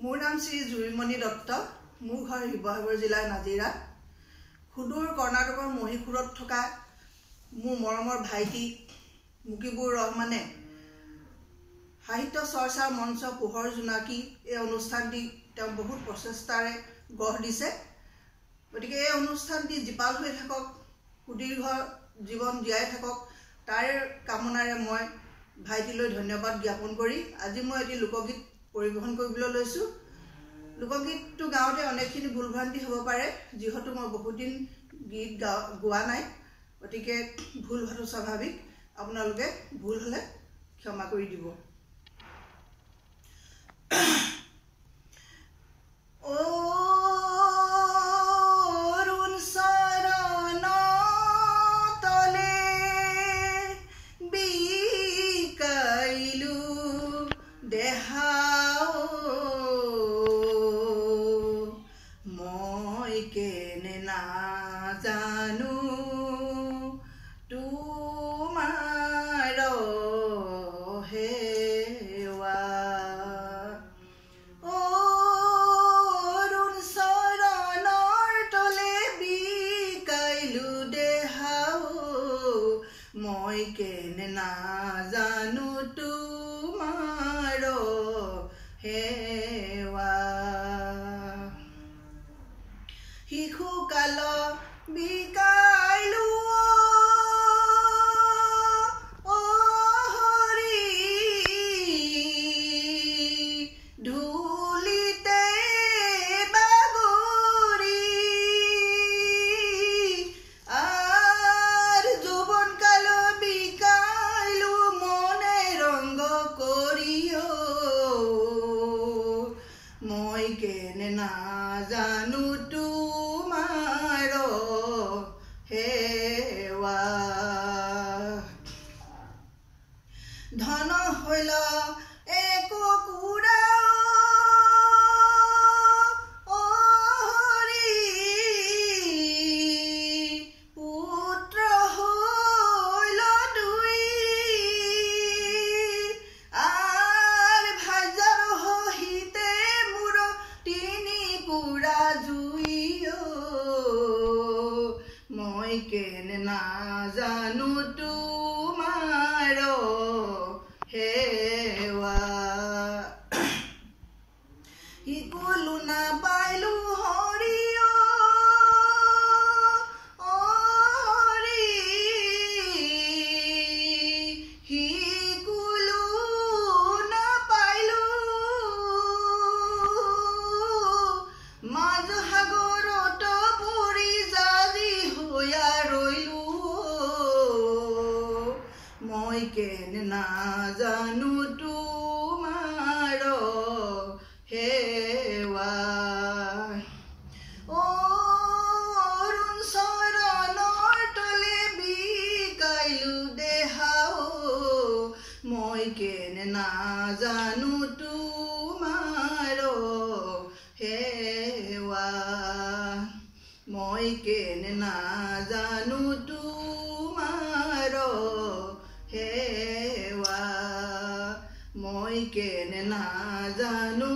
মোৰ নাম শ্ৰী জুৰিমণি দত্ত। মোৰ ঘৰ শিৱসাগৰ জিলাৰ নাজিৰা। সুদূৰ কৰ্ণাটকৰ মহীশূৰত থকা মোৰ মৰমৰ ভাইটি মুকিবুৰ ৰহমানে সাহিত্য চৰ্চাৰ মঞ্চ পোহৰ জোনাকী এই অনুষ্ঠানটি তেওঁ বহুত প্ৰচেষ্টাৰে গঢ় দিছে। গতিকে এই অনুষ্ঠানটি জীপাল হৈ থাকক, সুদীৰ্ঘ জীৱন জীয়াই থাকক, তাৰ কামনাৰে মই ভাইটিলৈ ধন্যবাদ জ্ঞাপন কৰি আজি মই এটি লোকগীত পৰিবেশন কৰিবলৈ লৈছোঁ। লোকগীতটো গাওঁতে অনেকখিনি ভুলভ্ৰান্তি হ'ব পাৰে, যিহেতু মই বহুত দিন গীত গোৱা নাই। গতিকে ভুল হোৱাটো স্বাভাৱিক, আপোনালোকে ভুল হ'লে ক্ষমা কৰি দিব। মই কেনে নাজানো তোমাৰ হেৱা, শিশুকাল বিকাইলো মই কেনে নাজানো তোমাৰ হেৱা, ধন হৈল একো কুৰা পুত্ৰ হৈল দুই, আৰ ভাজাৰ সহিতে মোৰ তিনি কুৰা জুই। মই কেনে নাজানো তোমাৰ হেৱা, শিকলো নাপাইলো হৰি শিকলো নাপাইলো মাজ সাগৰত পৰি জাজি হৈয়া ৰৈলো। মই কেনে নাজানো তোমাৰ হেৱা, অৰুণ চৰণৰ তলে বিকাইলো দেহাও। মই কেনে নাজানো তোমাৰ হেৱা, মই কেনে নাজানো তোমাৰ হেৱা, মই কেনে নাজানো